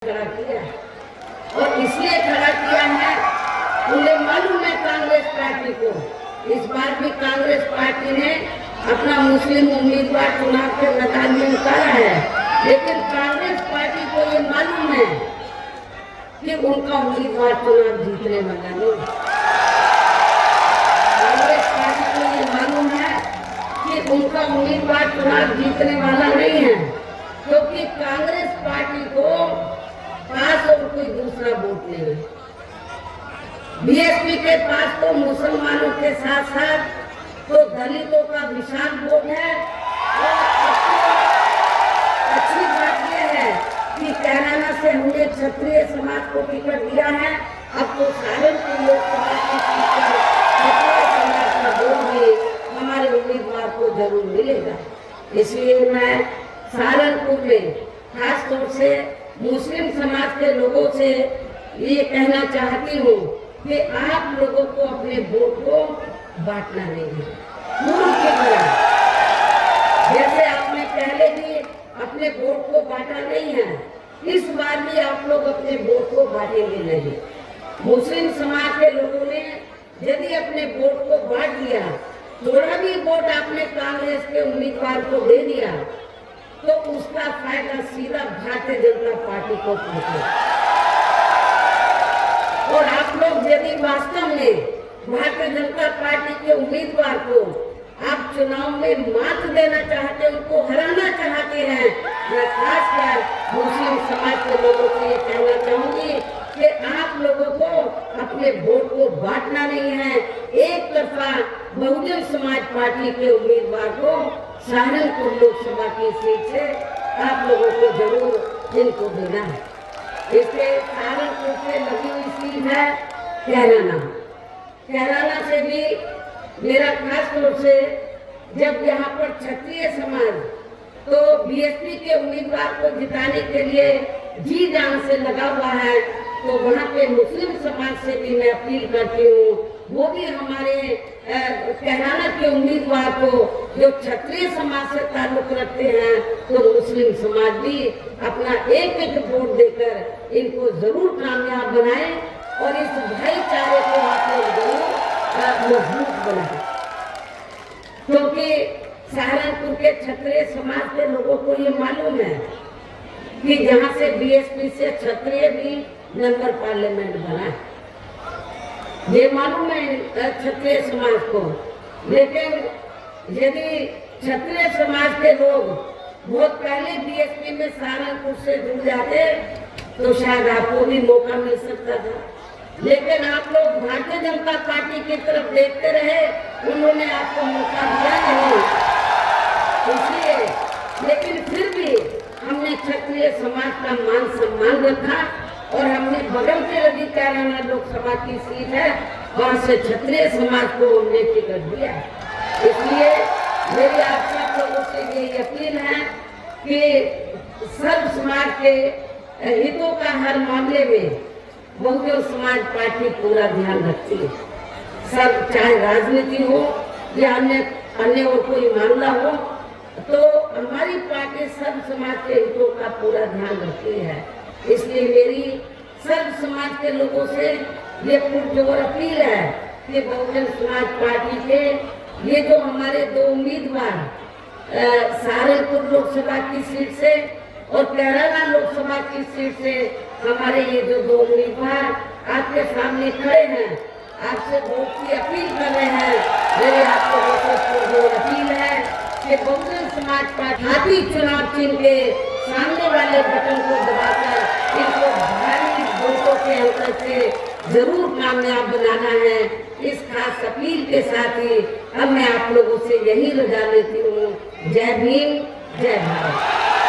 खड़ा किया और इसलिए खड़ा किया है, उन्हें मालूम है कांग्रेस पार्टी को इस बार भी कांग्रेस पार्टी ने अपना मुस्लिम उम्मीदवार चुनाव के मैदान में उतारा है, लेकिन कांग्रेस पार्टी को ये मालूम है कि उनका उम्मीदवार चुनाव जीतने वाला नहीं। कांग्रेस पार्टी को ये मालूम है कि उनका उम्मीदवार चुनाव जीतने वाला नहीं है, क्योंकि कांग्रेस पार्टी को पास और कोई दूसरा वोट नहीं है। बीएसपी के पास तो मुसलमानों के साथ साथ तो दलितों का विशाल वोट है। और अच्छी बात यह है कि कैराना से हमने क्षत्रिय समाज को टिकट दिया है, अब तो सहारनपुर लोकसभा की सीट पर क्षत्रिय समाज का वोट भी हमारे उम्मीदवार को जरूर मिलेगा। इसलिए मैं सहारनपुर में खास तौर से मुस्लिम समाज के लोगों से ये कहना चाहती हूँ कि आप लोगों को अपने वोट को बांटना नहीं है, पूर्व की तरह जैसे आपने पहले भी अपने वोट को बांटा नहीं है, इस बार भी आप लोग अपने वोट को बांटेंगे नहीं। मुस्लिम समाज के लोगों ने यदि अपने वोट को बांट दिया, थोड़ा भी वोट आपने कांग्रेस के उम्मीदवार को दे दिया, तो उसका फायदा सीधा भारतीय जनता पार्टी को पहुंचेगा। और आप लोग यदि वास्तव में भारतीय जनता पार्टी के उम्मीदवार को आप चुनाव में मात देना चाहते, उनको हराना चाहते हैं, मैं खासकर मुस्लिम समाज के लोगों से ये कहना चाहूंगी कि आप लोगों को अपने वोट को बांटना नहीं है। एक तरफा बहुजन समाज पार्टी के उम्मीदवार को सहारनपुर लोकसभा की सीट से आप लोगों को जरूर इनको देना है। इसलिए सहारनपुर से लगी हुई सीट है कैराना। कैराना से भी मेरा खास तौर से जब यहाँ पर क्षत्रिय समाज तो बीएसपी के उम्मीदवार को जिताने के लिए जी जान से लगा हुआ है, तो वहाँ पे मुस्लिम समाज से भी मैं अपील करती हूँ, वो भी हमारे कैराना के उम्मीदवार को जो क्षत्रिय समाज से ताल्लुक रखते हैं, तो मुस्लिम समाज भी अपना एक एक वोट देकर इनको जरूर कामयाब बनाए और इस भाईचारे को आप लोग जरूर मजबूत बनाए, क्योंकि सहारनपुर के क्षत्रिय समाज के लोगों को ये मालूम है कि जहाँ से बीएसपी से क्षत्रिय भी मेंबर पार्लियामेंट बना है, ये मालूम है क्षत्रिय समाज को। लेकिन यदि क्षत्रिय समाज के लोग बहुत पहले बीएसपी में सहारनपुर से जुड़ जाते तो शायद आपको भी मौका मिल सकता था, लेकिन आप लोग भारतीय जनता पार्टी की तरफ देखते रहे, उन्होंने आपको मौका दिया नहीं। इसलिए लेकिन फिर भी हमने क्षत्रिय समाज का मान सम्मान रखा और हमने बगल के लगी कैराना लोकसभा की सीट है, वहाँ से क्षत्रिय समाज को हमने टिकट दिया। इसलिए मेरी आप सब लोगों से ये अपील है कि सर्व समाज के हितों का हर मामले में बहुजन समाज पार्टी पूरा ध्यान रखती है। सब चाहे राजनीति हो या अन्य और कोई मामला हो, तो हमारी पार्टी सर्व समाज के हितों का पूरा ध्यान रखती है। इसलिए मेरी सर्व समाज के लोगों से ये पुरजोर अपील है कि बहुजन समाज पार्टी के ये जो हमारे दो उम्मीदवार सहारनपुर लोकसभा की सीट से और कैराना लोकसभा की सीट से हमारे ये जो दो उम्मीदवार आपके सामने खड़े हैं, आपसे वोट की अपील कर रहे हैं। मेरी आपको पुरजोर अपील है कि बहुजन समाज पार्टी हाथी चुनाव चिन्ह के सामने वाले बटन को दबाकर इनको भारी वोटों के अंतर से जरूर कामयाब बनाना है। इस खास अपील के साथ ही अब मैं आप लोगों से यही रजा लेती हूँ। जय भीम, जय भारत।